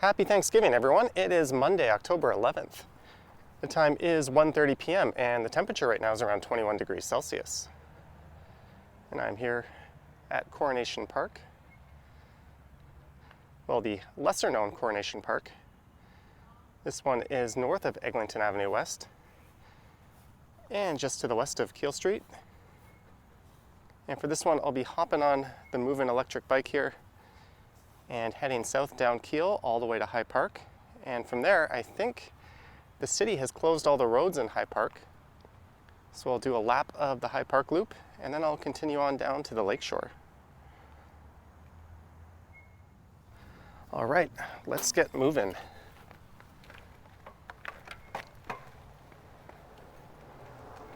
Happy Thanksgiving, everyone. It is Monday, October 11th. The time is 1:30 p.m. and the temperature right now is around 21 degrees Celsius. And I'm here at Coronation Park. Well, the lesser known Coronation Park. This one is north of Eglinton Avenue West and just to the west of Keele Street. And for this one, I'll be hopping on the moving electric bike here and heading south down Keele all the way to High Park. And from there, I think the city has closed all the roads in High Park. So I'll do a lap of the High Park loop and then I'll continue on down to the lakeshore. All right, let's get moving.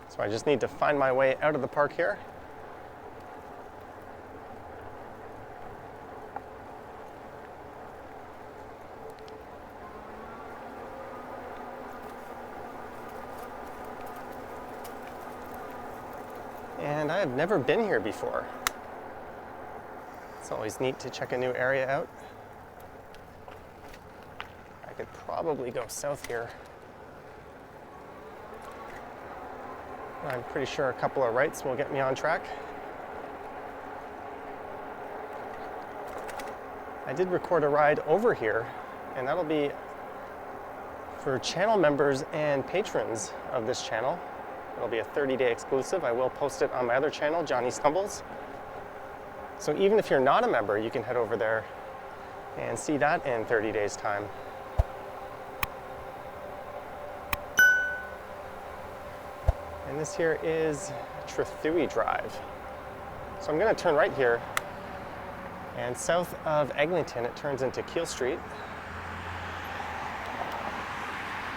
So I just need to find my way out of the park here. And I have never been here before. It's always neat to check a new area out. I could probably go south here. I'm pretty sure a couple of rights will get me on track. I did record a ride over here, and that'll be for channel members and patrons of this channel. It'll be a 30-day exclusive. I will post it on my other channel, Johnny Stumbles. So even if you're not a member, you can head over there and see that in 30 days' time. And this here is Trethewey Drive. So I'm going to turn right here, and south of Eglinton it turns into Keele Street.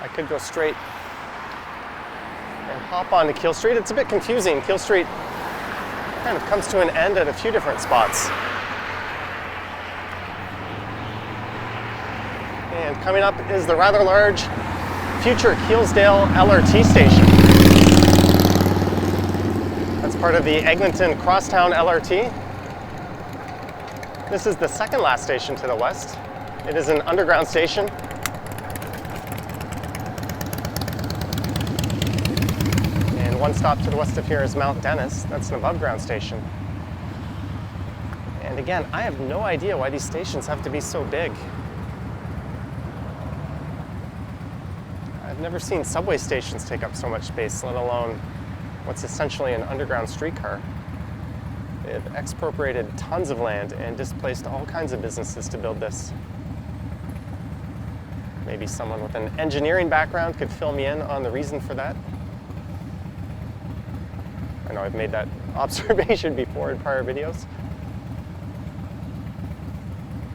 I could go straight and hop onto Keele Street. It's a bit confusing. Keele Street kind of comes to an end at a few different spots. And coming up is the rather large future Keelsdale LRT station. That's part of the Eglinton Crosstown LRT. This is the second last station to the west. It is an underground station. One stop to the west of here is Mount Dennis. That's an above ground station. And again, I have no idea why these stations have to be so big. I've never seen subway stations take up so much space, let alone what's essentially an underground streetcar. They've expropriated tons of land and displaced all kinds of businesses to build this. Maybe someone with an engineering background could fill me in on the reason for that. I know I've made that observation before in prior videos.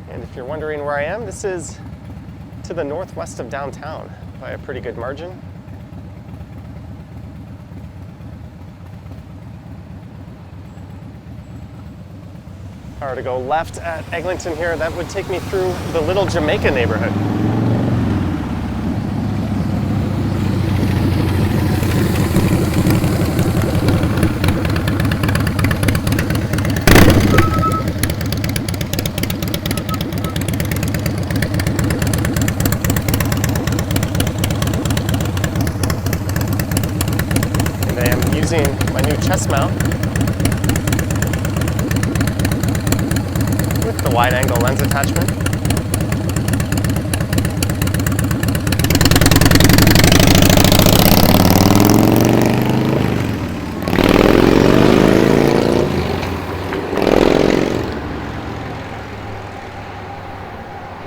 And if you're wondering where I am, this is to the northwest of downtown by a pretty good margin. If I were to go left at Eglinton here, that would take me through the Little Jamaica neighborhood. My new chest mount with the wide angle lens attachment.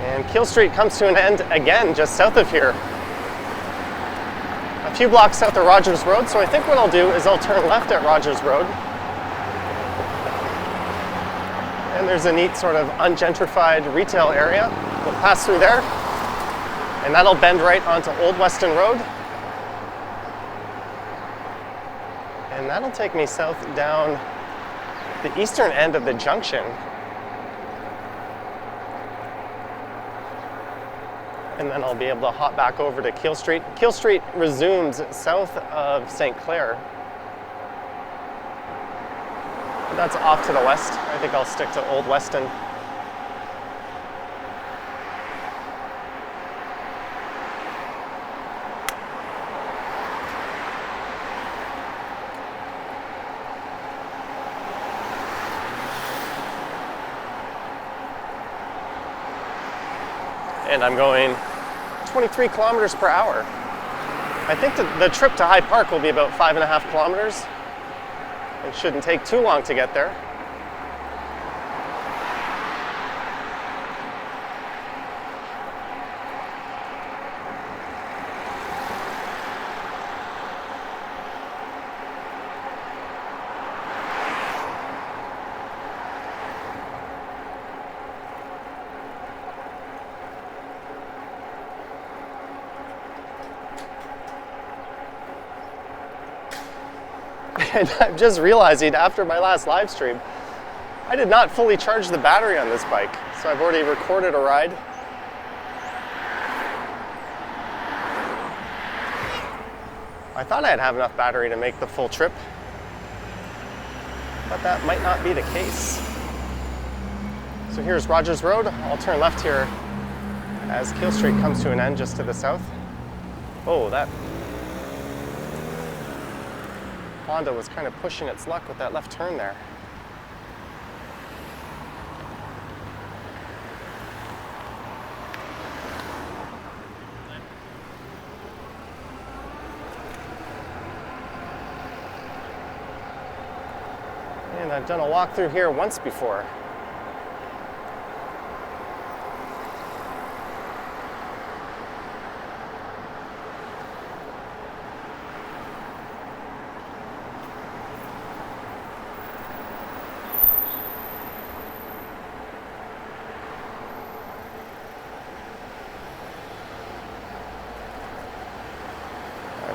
And Keele Street comes to an end again just south of here. A few blocks south of Rogers Road, so I think what I'll do is I'll turn left at Rogers Road. And there's a neat sort of ungentrified retail area. We'll pass through there, and that'll bend right onto Old Weston Road. And that'll take me south down the eastern end of the Junction. And then I'll be able to hop back over to Keele Street. Keele Street resumes south of St. Clair. That's off to the west. I think I'll stick to Old Weston. and I'm going 23 kilometers per hour. I think the trip to High Park will be about 5.5 kilometers. It shouldn't take too long to get there. And I'm just realizing after my last live stream, I did not fully charge the battery on this bike. So I've already recorded a ride. I thought I'd have enough battery to make the full trip, but that might not be the case. So here's Rogers Road. I'll turn left here as Keele Street comes to an end just to the south. Oh, that Honda was kind of pushing its luck with that left turn there. And I've done a walk through here once before.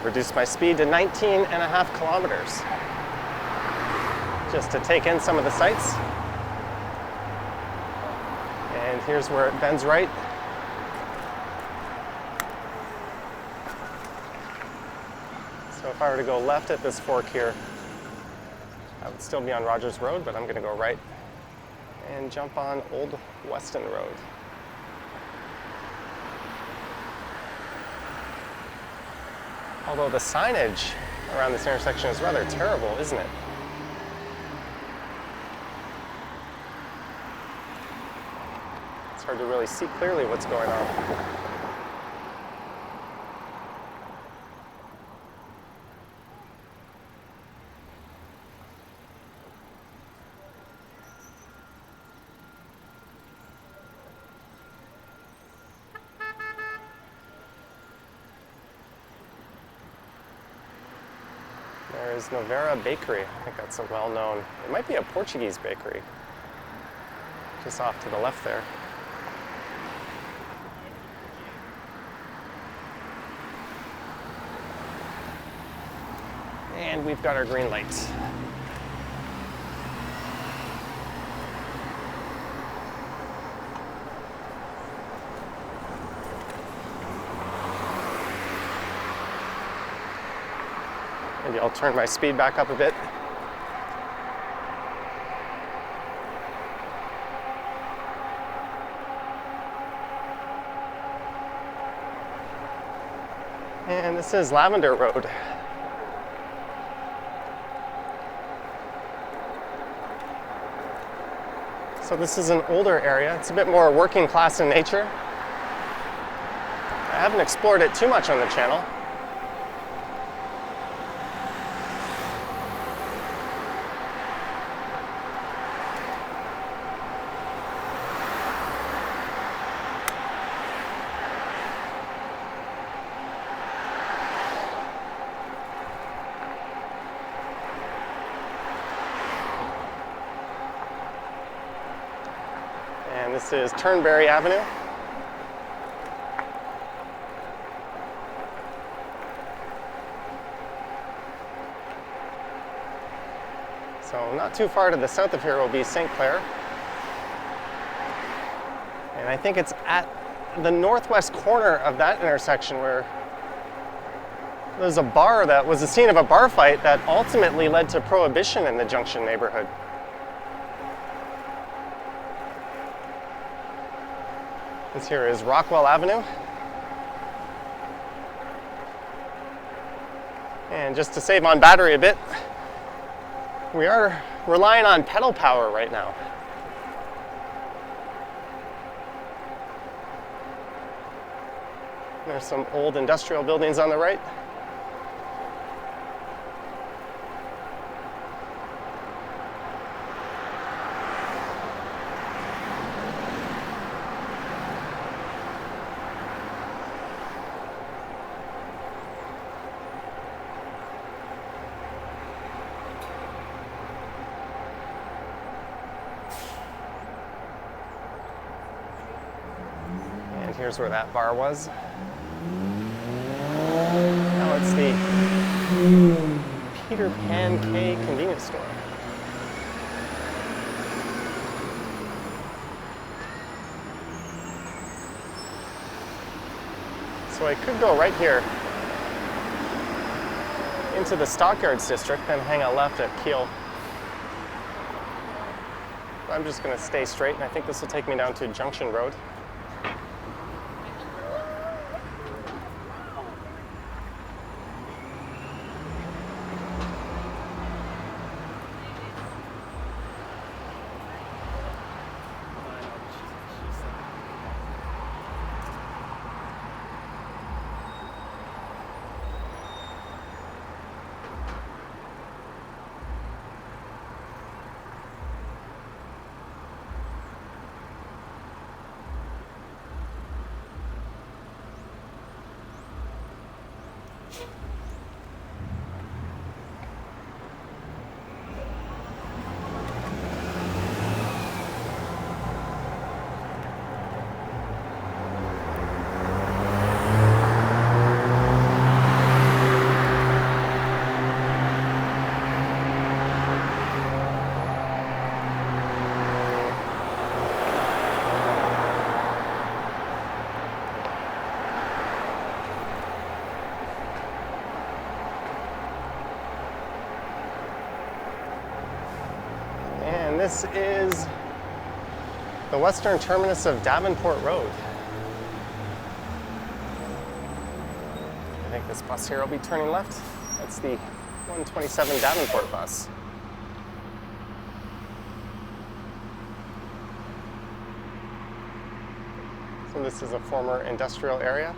Reduced my speed to 19.5 kilometers just to take in some of the sights. And here's where it bends right. So if I were to go left at this fork here, I would still be on Rogers Road, but I'm going to go right and jump on Old Weston Road. Although the signage around this intersection is rather terrible, isn't it? It's hard to really see clearly what's going on. There's Novera Bakery. I think that's a well-known, it might be a Portuguese bakery, just off to the left there. And we've got our green light. Maybe I'll turn my speed back up a bit. And this is Lavender Road. So this is an older area. It's a bit more working class in nature. I haven't explored it too much on the channel. And this is Turnberry Avenue. So not too far to the south of here will be St. Clair. And I think it's at the northwest corner of that intersection where there's a bar that was the scene of a bar fight that ultimately led to prohibition in the Junction neighborhood. This here is Rockwell Avenue. And just to save on battery a bit, we are relying on pedal power right now. There's some old industrial buildings on the right. And here's where that bar was. Now it's the Peter Pan K convenience store. So I could go right here into the Stockyards district, then hang a left at Keele. I'm just going to stay straight, and I think this will take me down to Junction Road. This is the western terminus of Davenport Road. I think this bus here will be turning left. That's the 127 Davenport bus. So this is a former industrial area.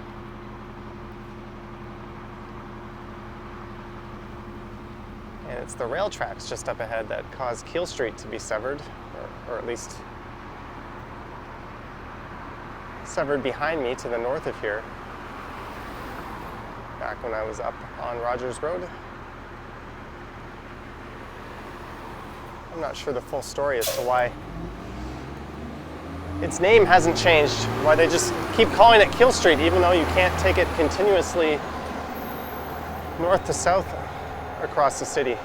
And it's the rail tracks just up ahead that caused Keele Street to be severed, or at least severed behind me to the north of here, back when I was up on Rogers Road. I'm not sure the full story as to why its name hasn't changed, why they just keep calling it Keele Street, even though you can't take it continuously north to south across the city.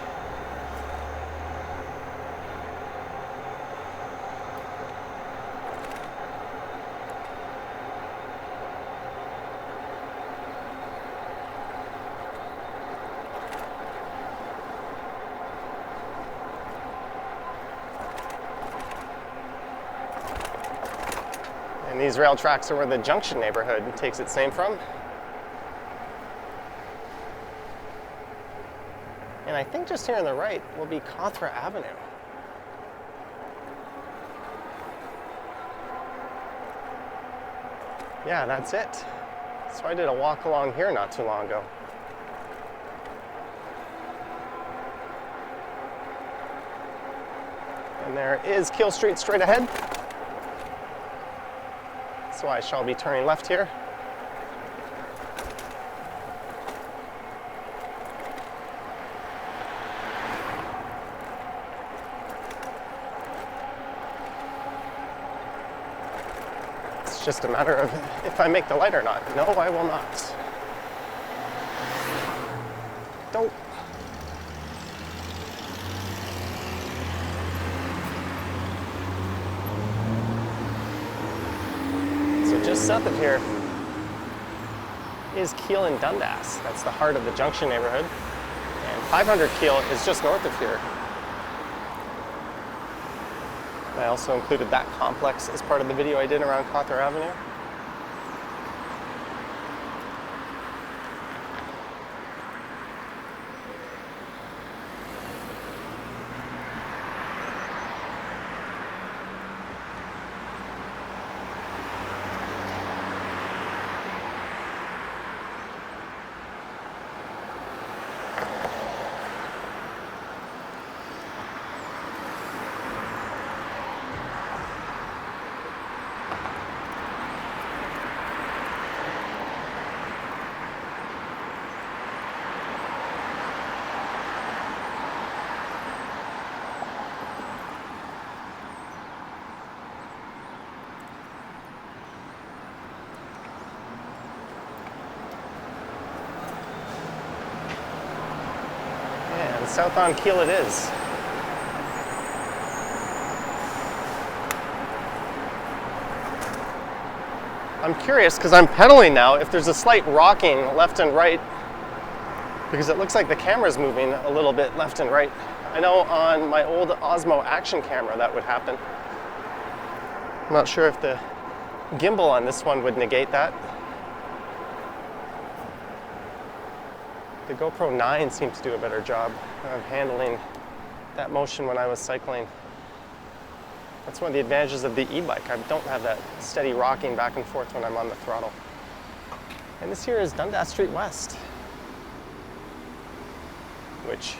And these rail tracks are where the Junction neighborhood takes its name from. And I think just here on the right will be Cawthra Avenue. Yeah, that's it. So I did a walk along here not too long ago. And there is Keele Street straight ahead. So I shall be turning left here. It's just a matter of if I make the light or not. No, I will not. Don't. Just south of here is Keele and Dundas. That's the heart of the Junction neighborhood. And 500 Keele is just north of here. I also included that complex as part of the video I did around Cawthra Avenue. And south on Keele it is. I'm curious, because I'm pedaling now, if there's a slight rocking left and right, because it looks like the camera's moving a little bit left and right. I know on my old Osmo action camera that would happen. I'm not sure if the gimbal on this one would negate that. The GoPro 9 seems to do a better job of handling that motion when I was cycling. That's one of the advantages of the e-bike. I don't have that steady rocking back and forth when I'm on the throttle. And this here is Dundas Street West, which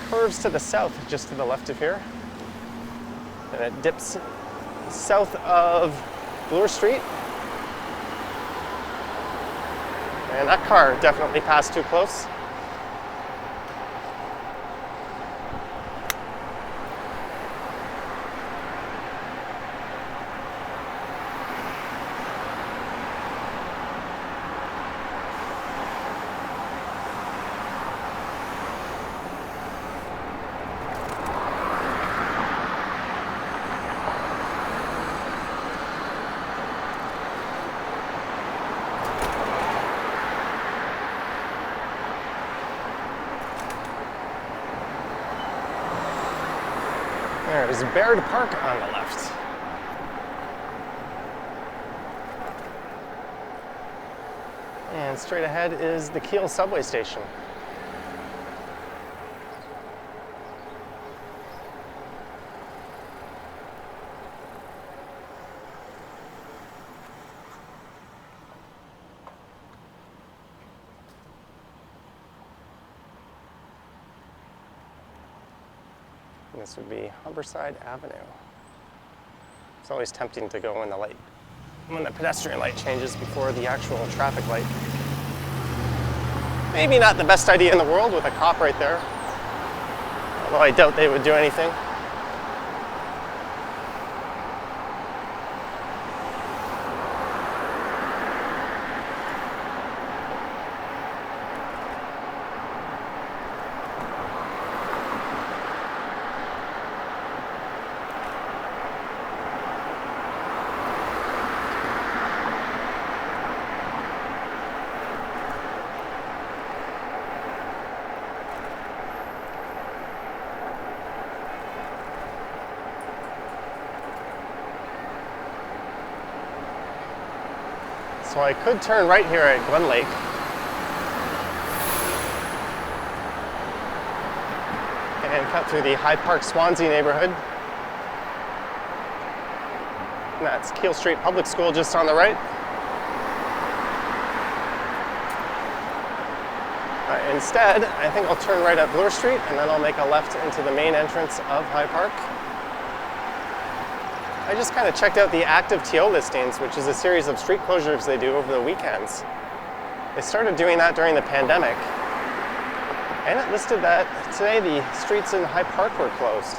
curves to the south, just to the left of here. And it dips south of Bloor Street. And that car definitely passed too close. There's Baird Park on the left. And straight ahead is the Keele subway station. And this would be Humberside Avenue. It's always tempting to go when the pedestrian light changes before the actual traffic light. Maybe not the best idea in the world with a cop right there, although I doubt they would do anything. So I could turn right here at Glen Lake. And cut through the High Park Swansea neighborhood. And that's Keele Street Public School just on the right. Instead, I think I'll turn right at Bloor Street and then I'll make a left into the main entrance of High Park. I just kind of checked out the active TO listings, which is a series of street closures they do over the weekends. They started doing that during the pandemic, and it listed that today the streets in High Park were closed.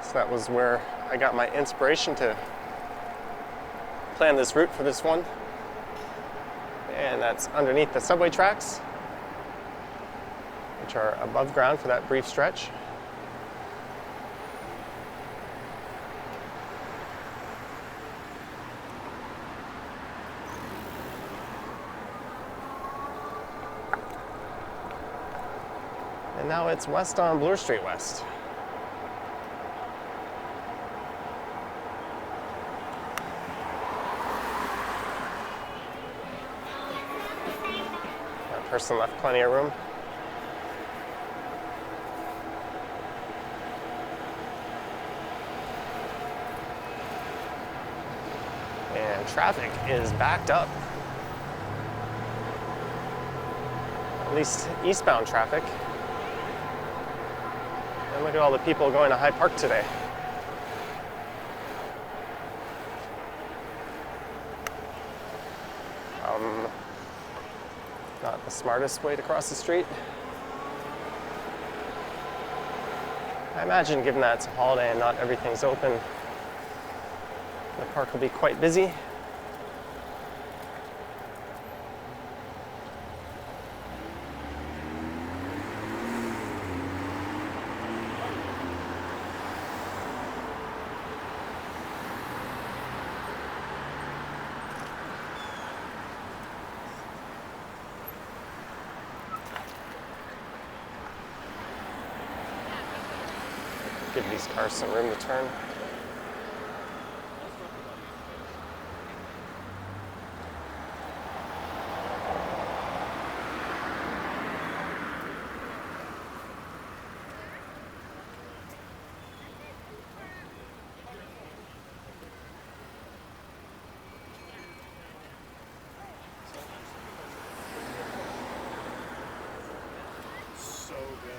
So that was where I got my inspiration to plan this route for this one. And that's underneath the subway tracks, which are above ground for that brief stretch. And now it's west on Bloor Street West. That person left plenty of room. And traffic is backed up. At least eastbound traffic. And look at all the people going to High Park today. Not the smartest way to cross the street. I imagine, given that it's a holiday and not everything's open, The park will be quite busy. Give these cars some room to turn. So good.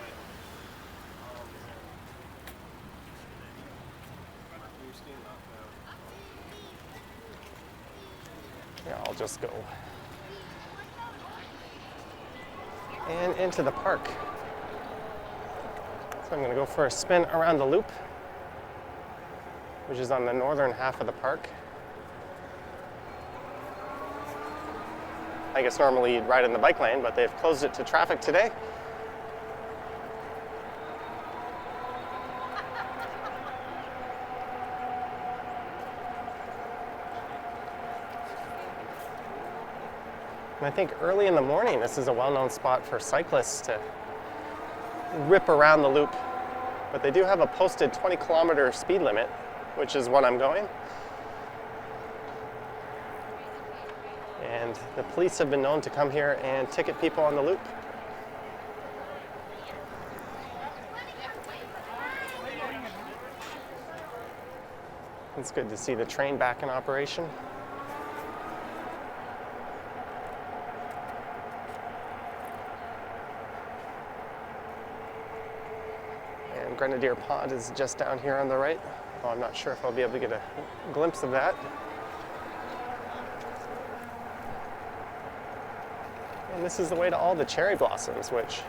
Yeah, I'll just go and into the park. So I'm going to go for a spin around the loop, which is on the northern half of the park. I guess normally you'd ride in the bike lane, but they've closed it to traffic today. And I think early in the morning, this is a well-known spot for cyclists to rip around the loop. But they do have a posted 20-kilometer speed limit, which is what I'm going. And the police have been known to come here and ticket people on the loop. It's good to see the train back in operation. And Grenadier Pond is just down here on the right. Oh, I'm not sure if I'll be able to get a glimpse of that. And this is the way to all the cherry blossoms, which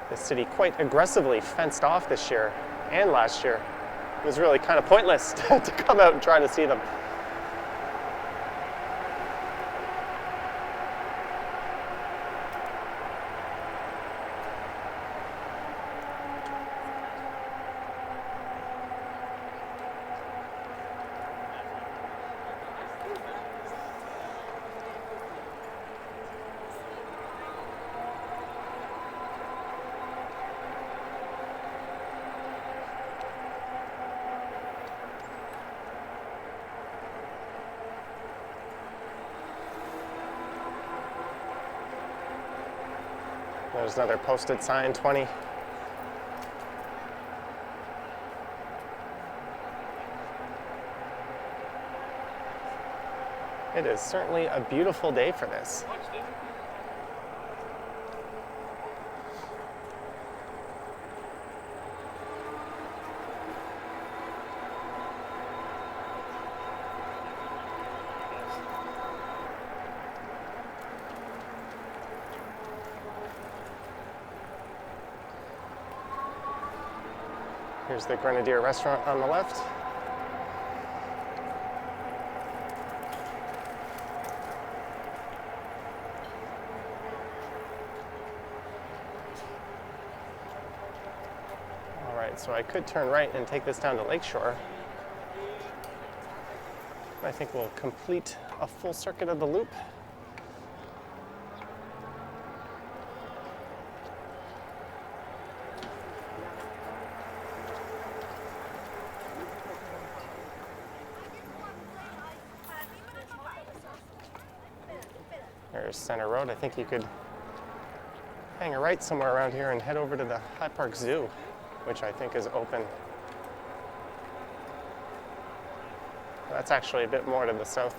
the city quite aggressively fenced off this year and last year. It was really kind of pointless to come out and try to see them. There's another posted sign, 20. It is certainly a beautiful day for this. Here's the Grenadier restaurant on the left. All right, so I could turn right and take this down to Lakeshore. I think we'll complete a full circuit of the loop. There's Center Road. I think you could hang a right somewhere around here and head over to the High Park Zoo, which I think is open. That's actually a bit more to the south.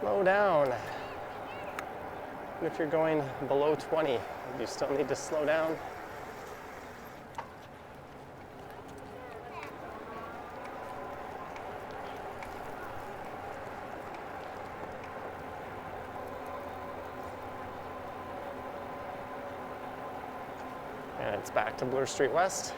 Slow down. And if you're going below 20, you still need to slow down. And it's back to Bloor Street West.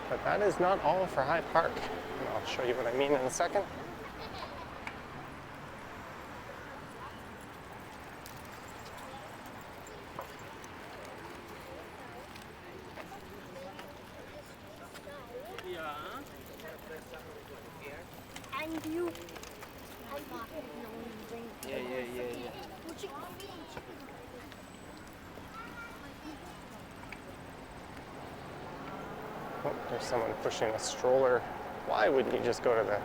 But that is not all for High Park. And I'll show you what I mean in a second. And you. Yeah. Oh, there's someone pushing a stroller. Why wouldn't you just go to the...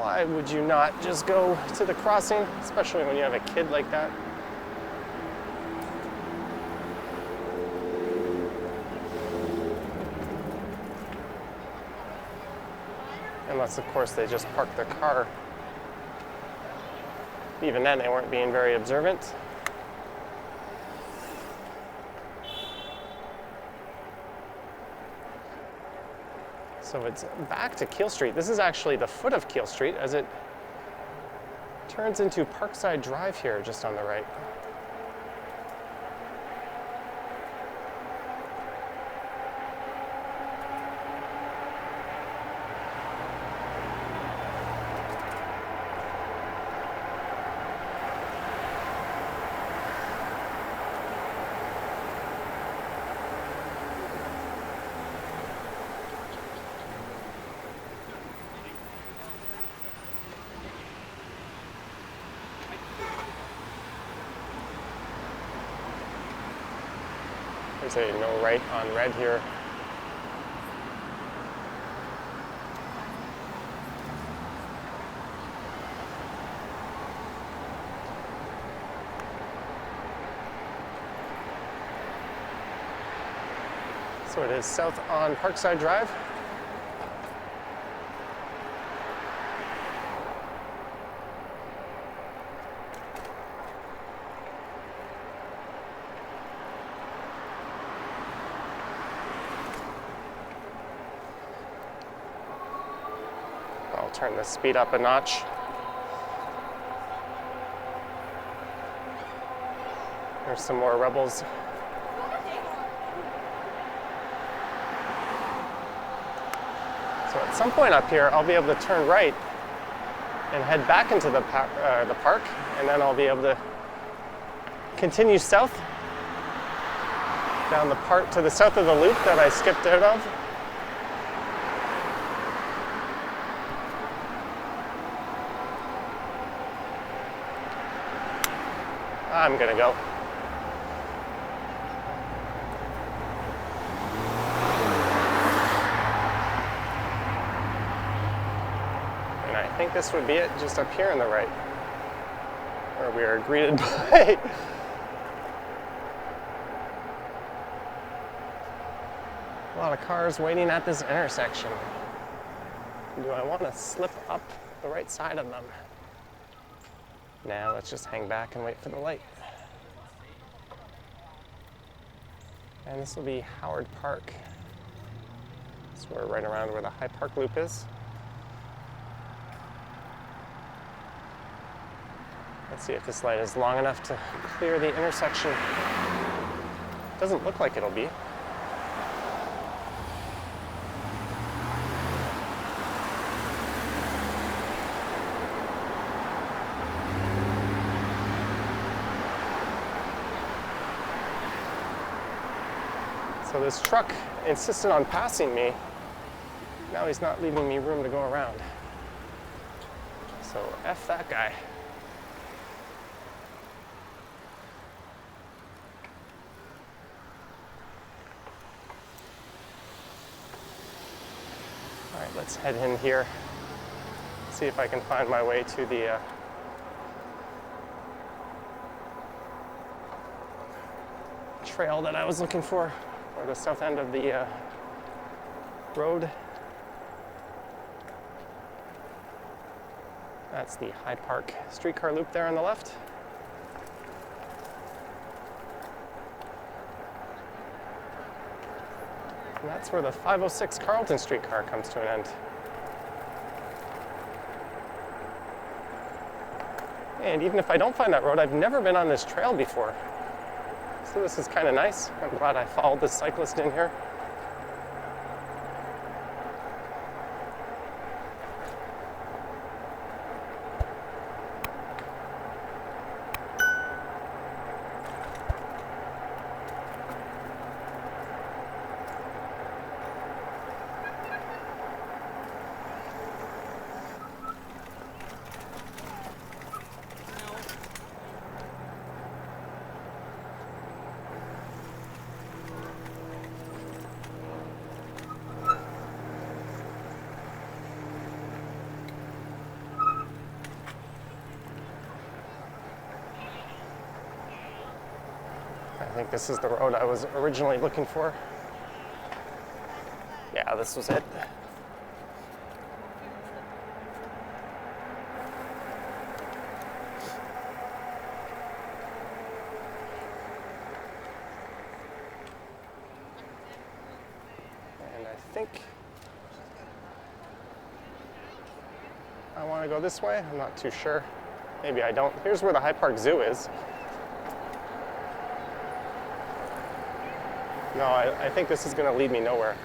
Why would you not just go to the crossing, especially when you have a kid like that? Unless, of course, they just park their car. Even then, they weren't being very observant. So it's back to Keele Street. This is actually the foot of Keele Street as it turns into Parkside Drive here, just on the right. There's a no right on red here. So it is south on Parkside Drive. I'll turn the speed up a notch. There's some more rebels. So at some point up here, I'll be able to turn right and head back into the park, and then I'll be able to continue south down the part to the south of the loop that I skipped out of. I'm gonna go. And I think this would be it, just up here on the right, where we are greeted by a lot of cars waiting at this intersection. Do I want to slip up the right side of them? Now let's just hang back and wait for the light. And this will be Howard Park. So we're right around where the High Park Loop is. Let's see if this light is long enough to clear the intersection. Doesn't look like it'll be. So this truck insisted on passing me. Now he's not leaving me room to go around. So F that guy. All right, let's head in here, see if I can find my way to the trail that I was looking for, or the south end of the road. That's the Hyde Park streetcar loop there on the left. And that's where the 506 Carlton streetcar comes to an end. And even if I don't find that road, I've never been on this trail before. So this is kind of nice. I'm glad I followed this cyclist in here. I think this is the road I was originally looking for. Yeah, this was it. And I think I want to go this way. I'm not too sure. Maybe I don't. Here's where the Hyde Park Zoo is. No, I think this is going to lead me nowhere.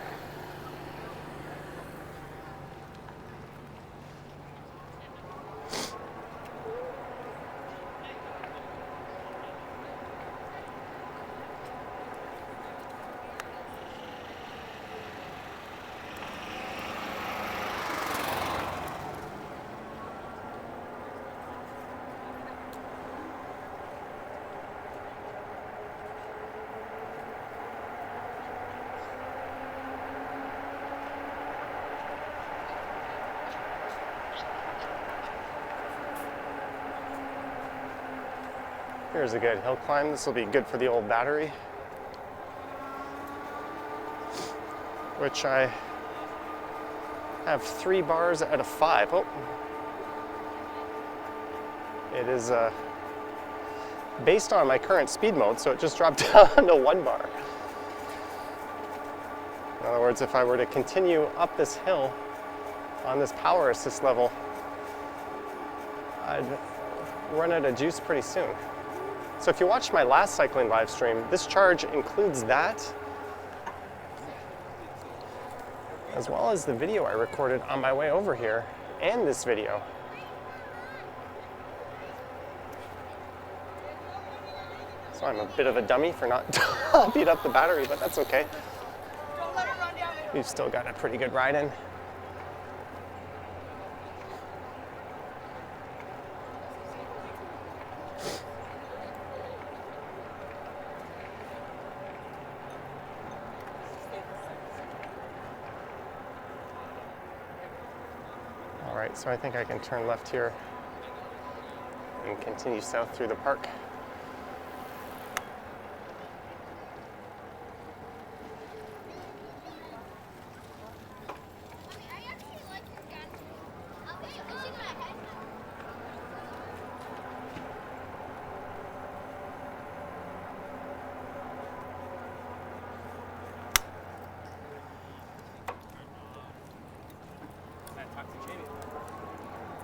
Here's a good hill climb. This will be good for the old battery, which I have 3 bars out of 5. Oh, it is based on my current speed mode, so it just dropped down to 1 bar. In other words, if I were to continue up this hill on this power assist level, I'd run out of juice pretty soon. So if you watched my last cycling live stream, this charge includes that, as well as the video I recorded on my way over here, and this video. So I'm a bit of a dummy for not beat up the battery, but that's okay. We've still got a pretty good ride in. So I think I can turn left here and continue south through the park.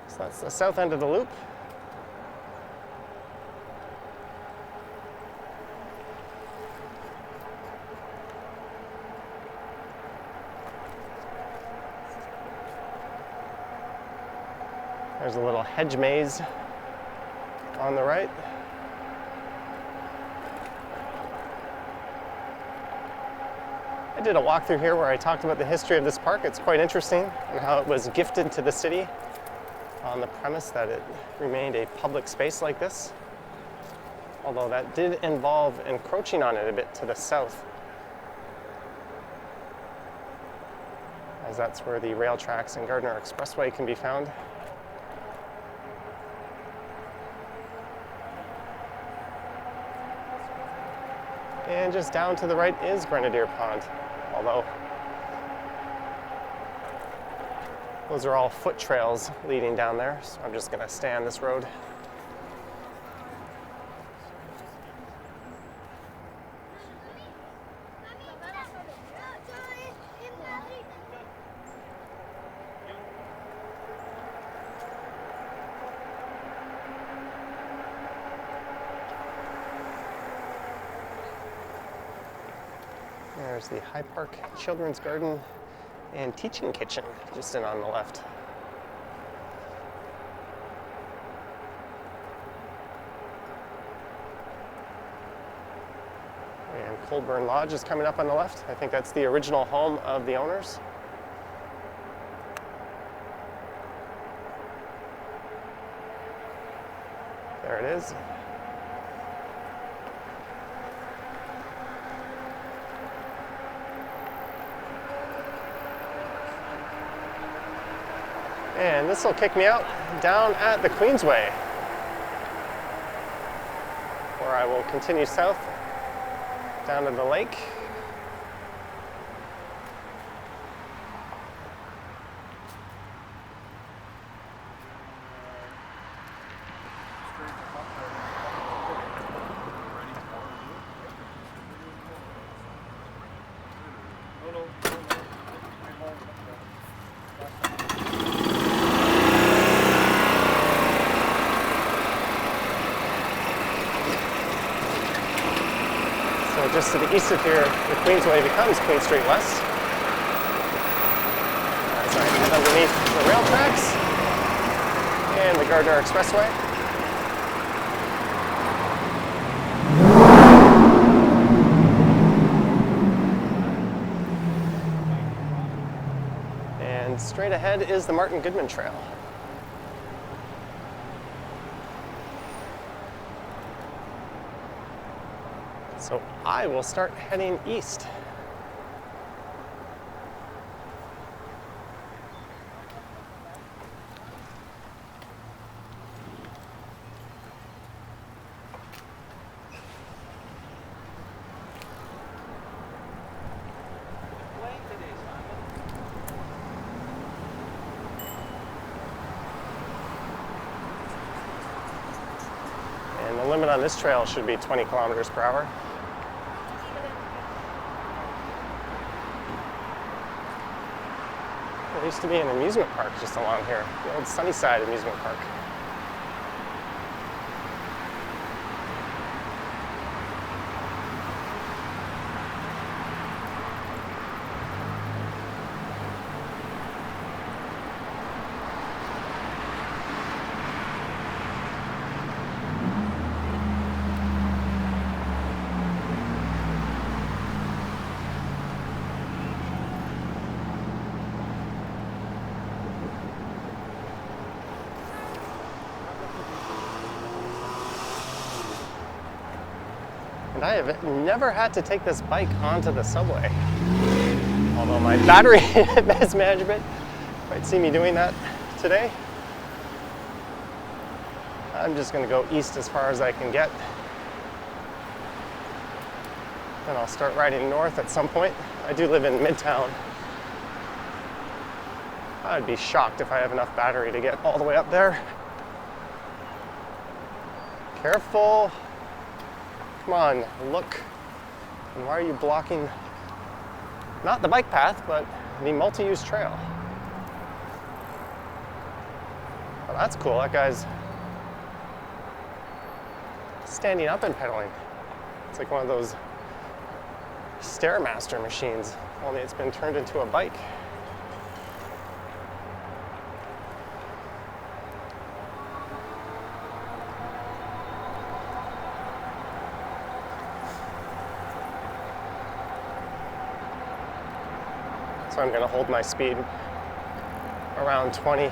So that's the south end of the loop. There's a little hedge maze on the right. I did a walkthrough here where I talked about the history of this park. It's quite interesting and how it was gifted to the city on the premise that it remained a public space like this, although that did involve encroaching on it a bit to the south, as that's where the rail tracks and Gardner Expressway can be found. And just down to the right is Grenadier Pond, although those are all foot trails leading down there, so I'm just gonna stay on this road. There's the High Park Children's Garden and Teaching Kitchen, just in on the left. And Colburn Lodge is coming up on the left. I think that's the original home of the owners. There it is. And this will kick me out down at the Queensway, where I will continue south down to the lake. Just to the east of here, the Queensway becomes Queen Street West. As I head underneath the rail tracks and the Gardner Expressway. And straight ahead is the Martin Goodman Trail. So I will start heading east. And the limit on this trail should be 20 kilometers per hour. There used to be an amusement park just along here, the old Sunnyside Amusement Park. And I have never had to take this bike onto the subway. Although my battery management might see me doing that today. I'm just going to go east as far as I can get. Then I'll start riding north at some point. I do live in Midtown. I'd be shocked if I have enough battery to get all the way up there. Careful. Come on, look. And why are you blocking not the bike path, but the multi-use trail? Well, that's cool. That guy's standing up and pedaling. It's like one of those Stairmaster machines, only it's been turned into a bike. So I'm going to hold my speed around 20.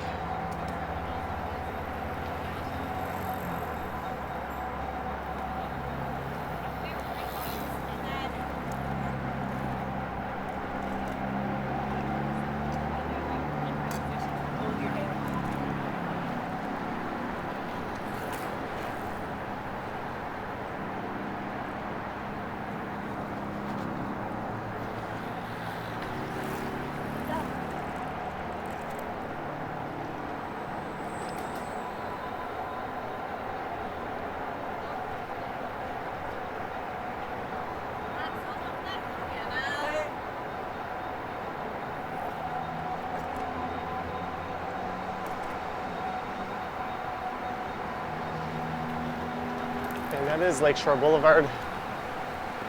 That is Lakeshore Boulevard,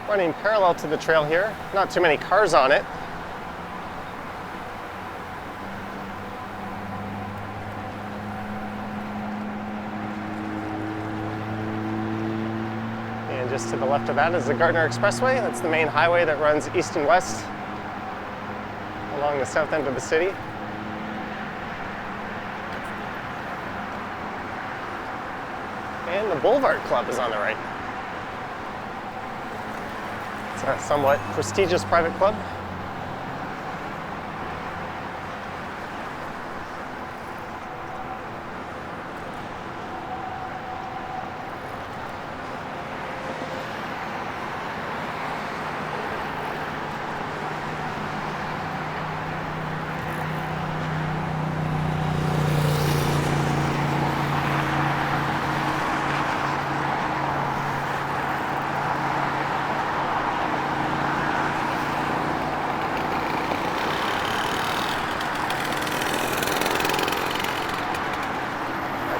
running parallel to the trail here. Not too many cars on it. And just to the left of that is the Gardner Expressway. That's the main highway that runs east and west along the south end of the city. And the Boulevard Club is on the right. It's a somewhat prestigious private club.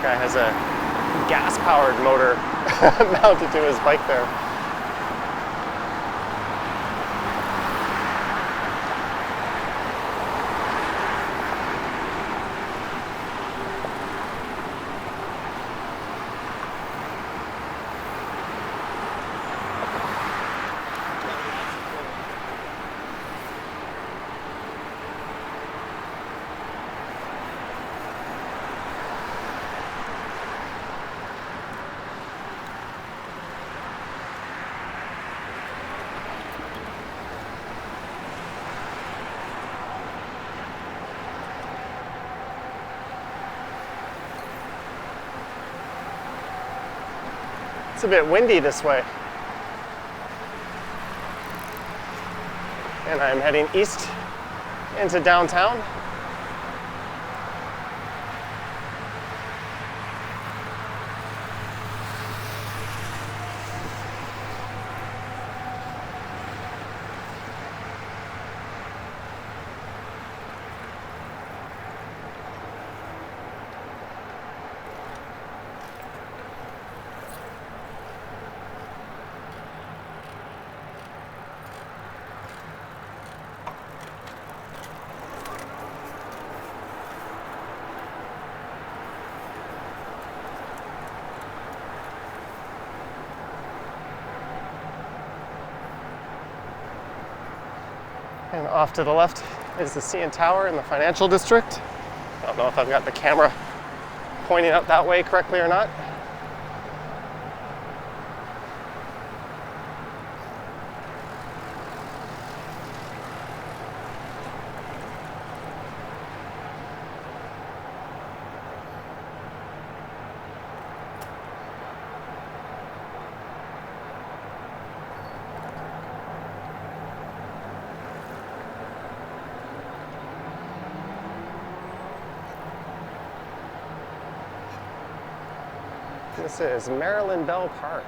Guy has a gas-powered motor mounted to his bike there. It's a bit windy this way. And I'm heading east into downtown. And off to the left is the CN Tower in the financial district. I don't know if I've got the camera pointing out that way correctly or not. This is Marilyn Bell Park.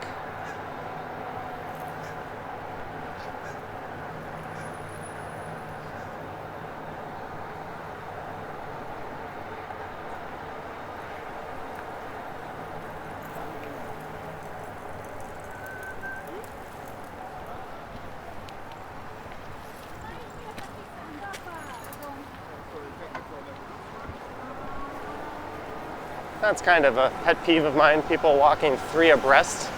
That's kind of a pet peeve of mine, people walking 3 abreast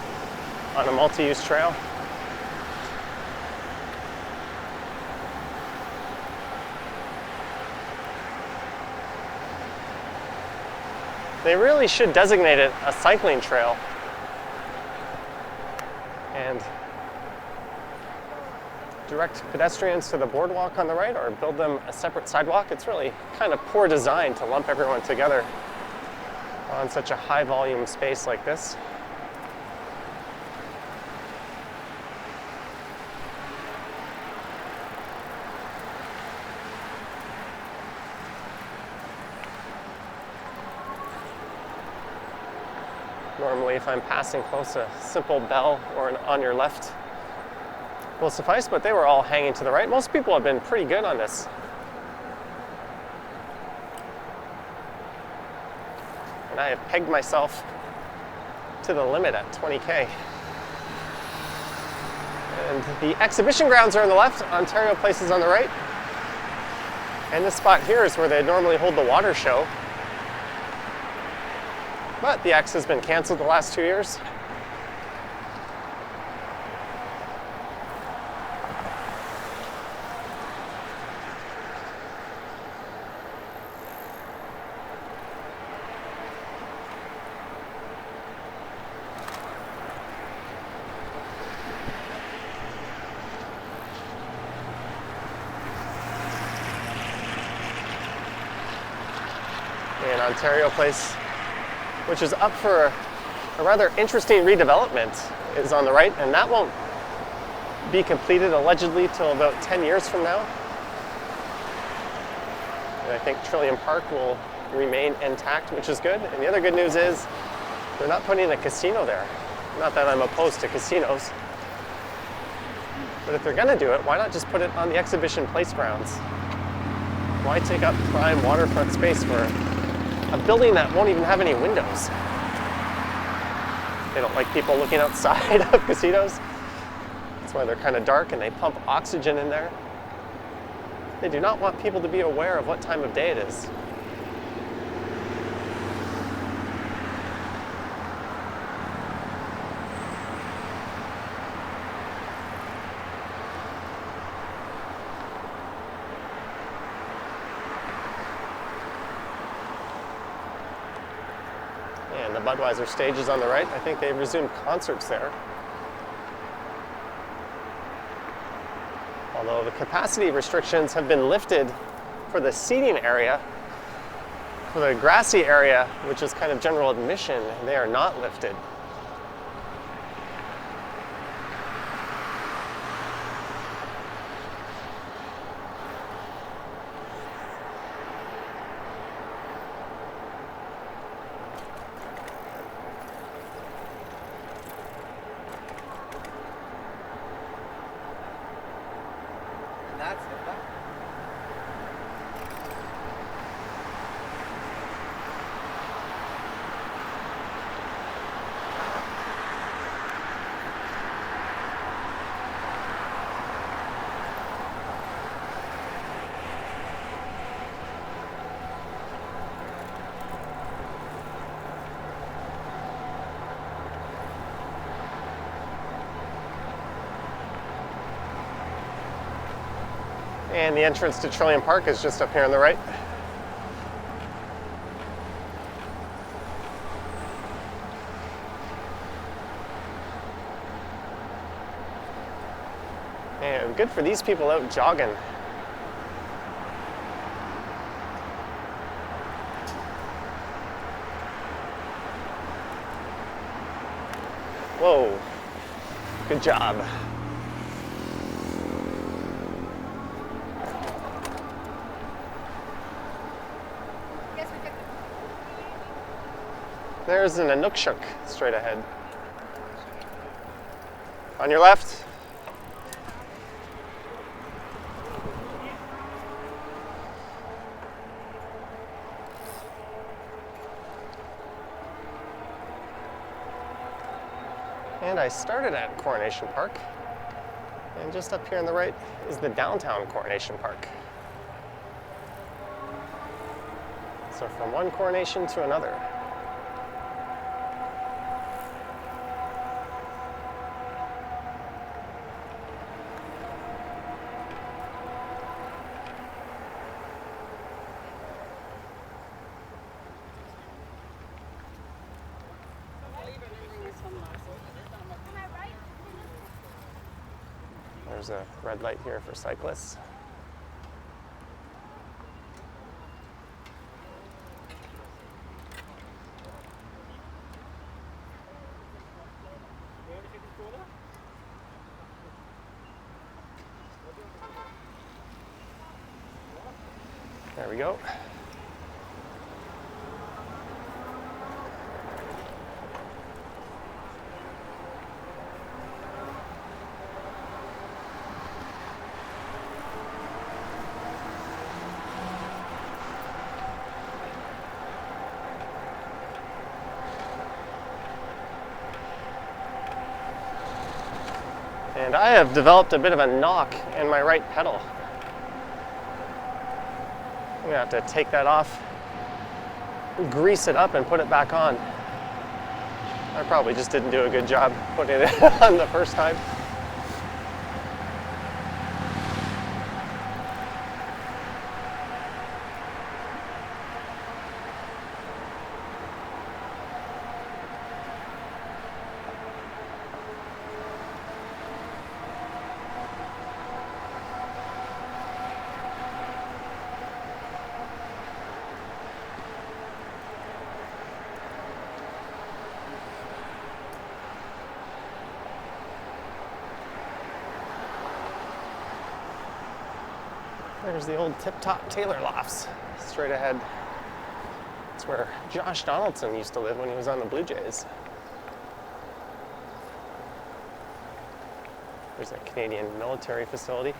on a multi-use trail. They really should designate it a cycling trail and direct pedestrians to the boardwalk on the right, or build them a separate sidewalk. It's really kind of poor design to lump everyone together on such a high volume space like this. Normally, if I'm passing close, a simple bell or an on your left will suffice, but they were all hanging to the right. Most people have been pretty good on this. And I have pegged myself to the limit at 20K. And the exhibition grounds are on the left, Ontario Place is on the right. And this spot here is where they normally hold the water show. But the X has been canceled the last 2 years. And Ontario Place, which is up for a rather interesting redevelopment, is on the right, and that won't be completed allegedly till about 10 years from now. And I think Trillium Park will remain intact, which is good. And the other good news is they're not putting a casino there. Not that I'm opposed to casinos, but if they're gonna do it, why not just put it on the Exhibition Place grounds? Why take up prime waterfront space for a building that won't even have any windows? They don't like people looking outside of casinos. That's why they're kind of dark and they pump oxygen in there. They do not want people to be aware of what time of day it is. And the Budweiser stage is on the right. I think they've resumed concerts there. Although the capacity restrictions have been lifted for the seating area, for the grassy area, which is kind of general admission, they are not lifted. And the entrance to Trillium Park is just up here on the right. And good for these people out jogging. Whoa, good job. There's an Inukshuk straight ahead. On your left. And I started at Coronation Park. And just up here on the right is the downtown Coronation Park. So from one coronation to another. There's a red light here for cyclists. There we go. And I have developed a bit of a knock in my right pedal. I'm gonna have to take that off, grease it up, and put it back on. I probably just didn't do a good job putting it on the first time. There's the old Tip Top Taylor Lofts, straight ahead. It's where Josh Donaldson used to live when he was on the Blue Jays. There's a Canadian military facility.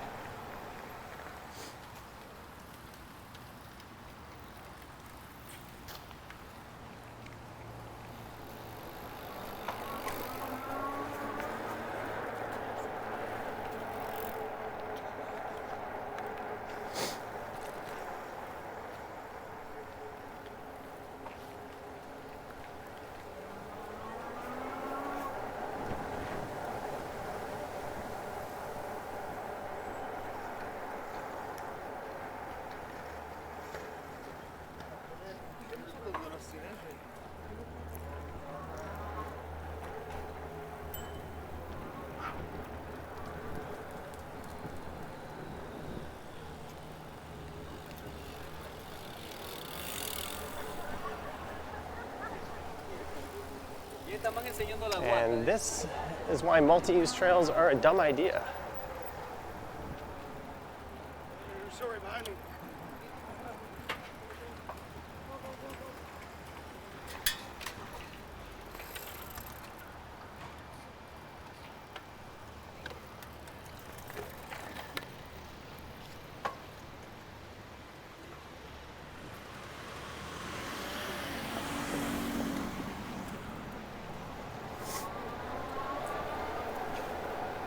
And this is why multi-use trails are a dumb idea. Sorry, behind me.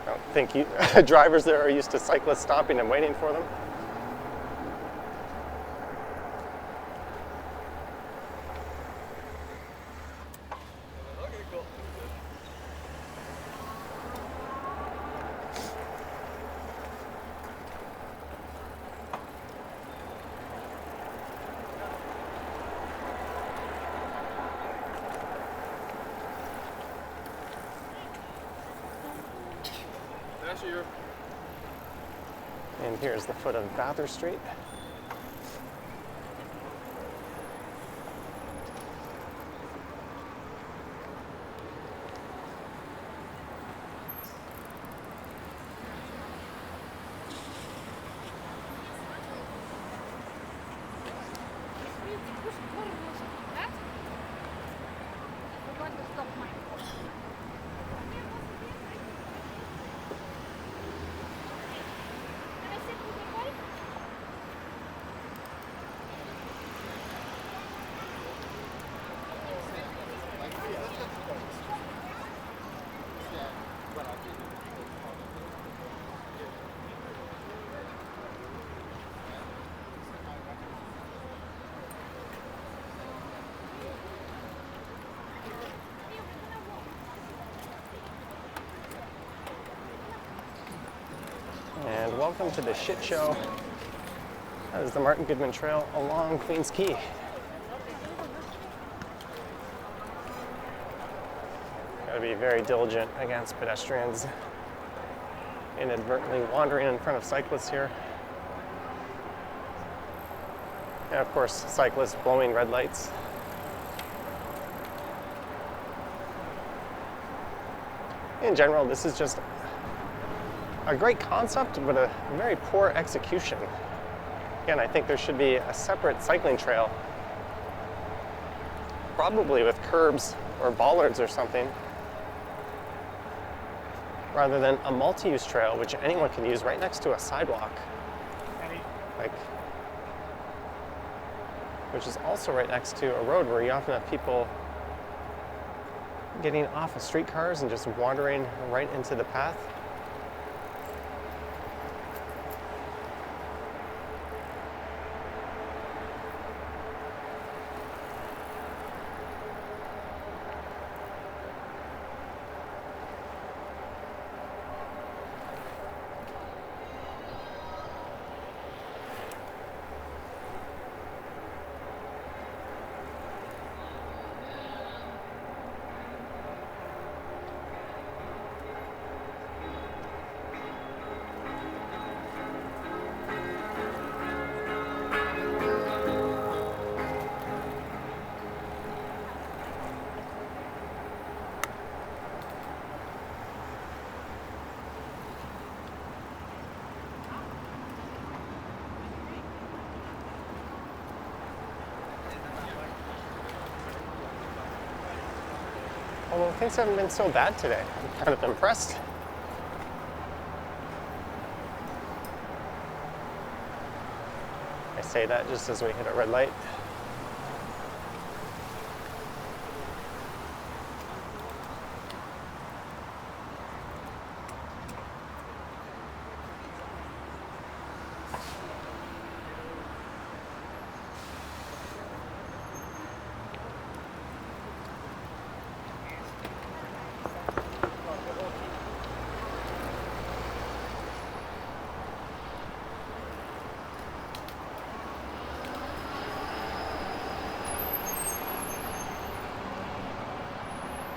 I don't think drivers there are used to cyclists stopping and waiting for them. And here's the foot of Bather Street. And welcome to the shit show. That is the Martin Goodman Trail along Queens Quay. Gotta be very diligent against pedestrians inadvertently wandering in front of cyclists here. And of course, cyclists blowing red lights. In general, this is just a great concept, but a very poor execution. Again, I think there should be a separate cycling trail, probably with curbs or bollards or something, rather than a multi-use trail, which anyone can use right next to a sidewalk, which is also right next to a road where you often have people getting off of streetcars and just wandering right into the path. things haven't been so bad today. I'm kind of impressed. I say that just as we hit a red light.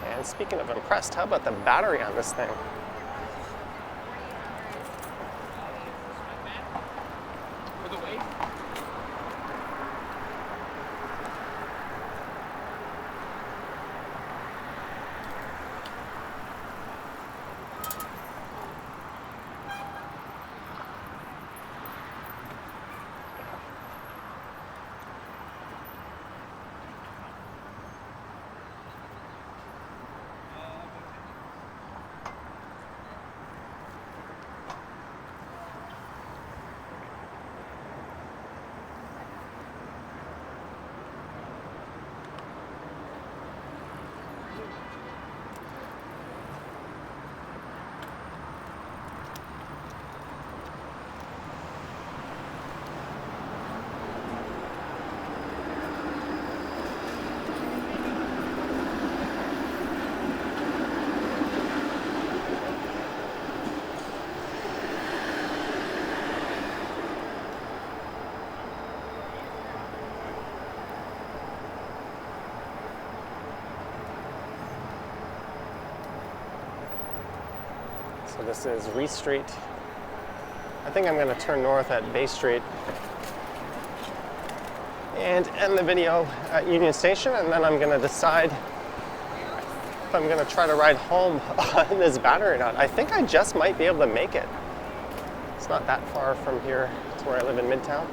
And speaking of impressed, how about the battery on this thing? So this is Reese Street. I think I'm going to turn north at Bay Street and end the video at Union Station, and then I'm going to decide if I'm going to try to ride home on this battery or not. I think I just might be able to make it. It's not that far from here to where I live in Midtown.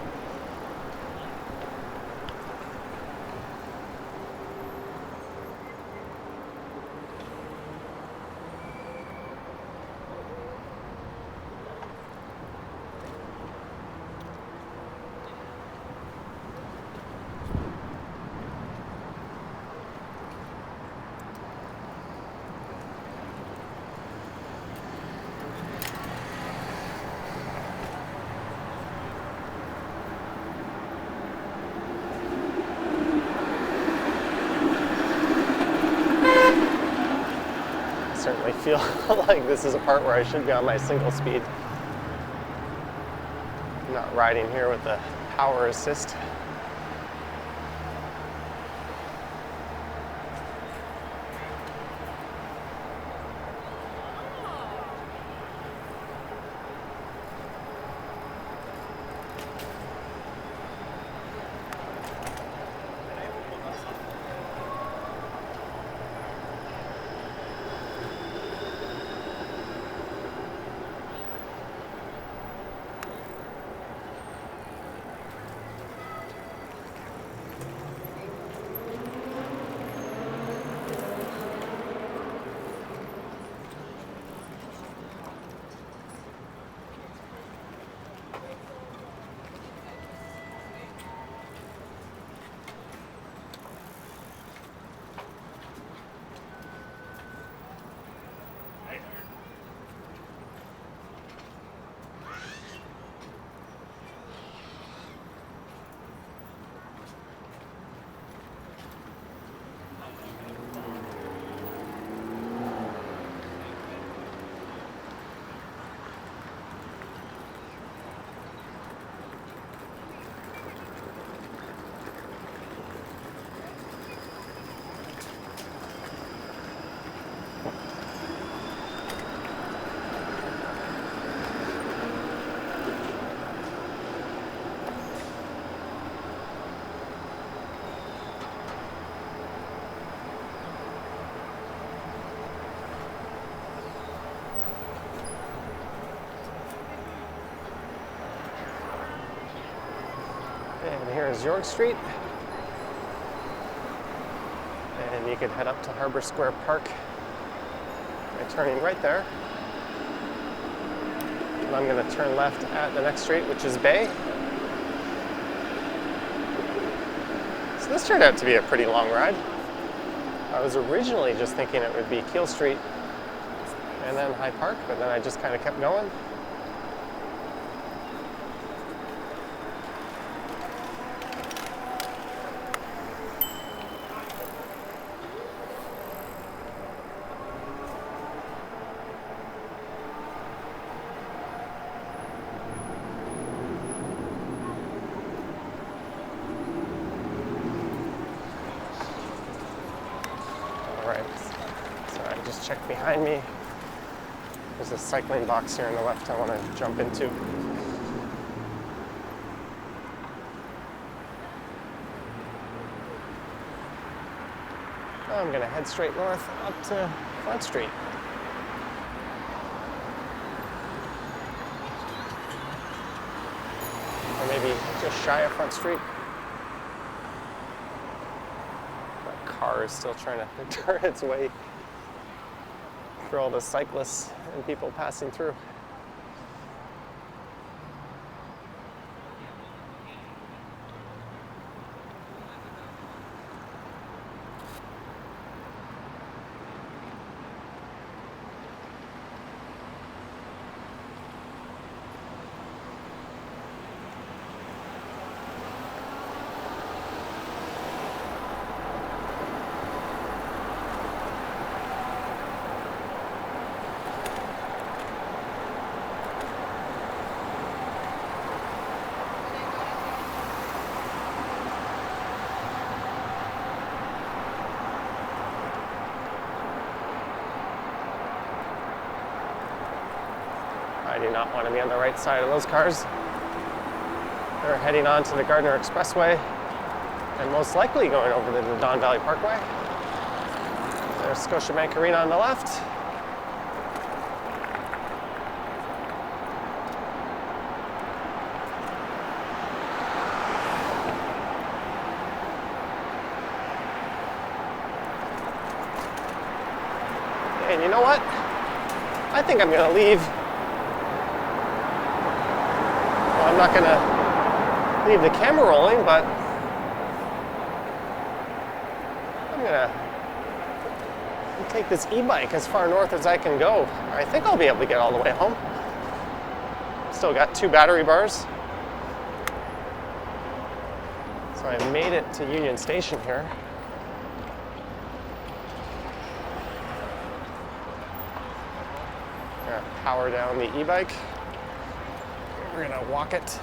Certainly feel like this is a part where I should be on my single speed. I'm not riding here with the power assist. And here's York Street. And you could head up to Harbor Square Park turning right there. And I'm going to turn left at the next street, which is Bay. So this turned out to be a pretty long ride. I was originally just thinking it would be Keele Street and then High Park, but then I just kind of kept going. Alright, so I just checked behind me. There's a cycling box here on the left I want to jump into. I'm going to head straight north up to Front Street. Or maybe just shy of Front Street. That car is still trying to turn its way for all the cyclists and people passing through. I do not want to be on the right side of those cars. They're heading on to the Gardner Expressway and most likely going over the Don Valley Parkway. There's Scotiabank Arena on the left. And you know what? I think I'm going to leave. Well, I'm not going to leave the camera rolling, but I'm going to take this e-bike as far north as I can go. I think I'll be able to get all the way home. Still got 2 battery bars. So I made it to Union Station here. Gonna power down the e-bike. We're gonna walk it.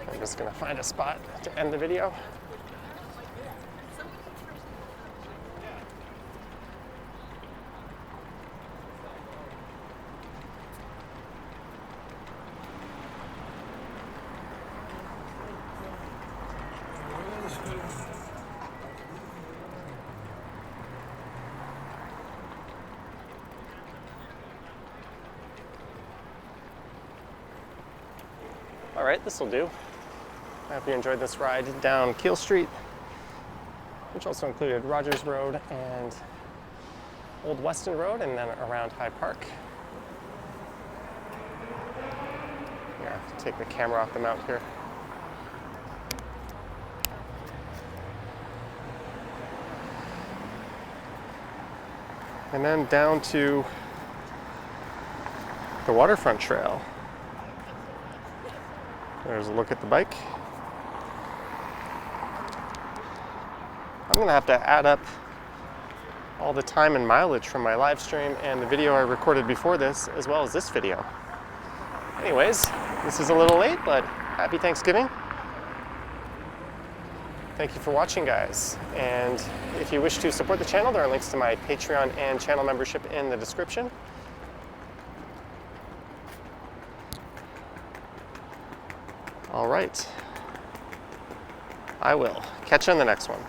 I'm just gonna find a spot to end the video. All right, this will do. I hope you enjoyed this ride down Keele Street, which also included Rogers Road and Old Weston Road, and then around High Park. I'm gonna have to take the camera off the mount here. And then down to the Waterfront Trail. There's a look at the bike. I'm gonna have to add up all the time and mileage from my live stream and the video I recorded before this, as well as this video. Anyways, this is a little late, but happy Thanksgiving. Thank you for watching, guys. And if you wish to support the channel, there are links to my Patreon and channel membership in the description. All right. I will catch you on the next one.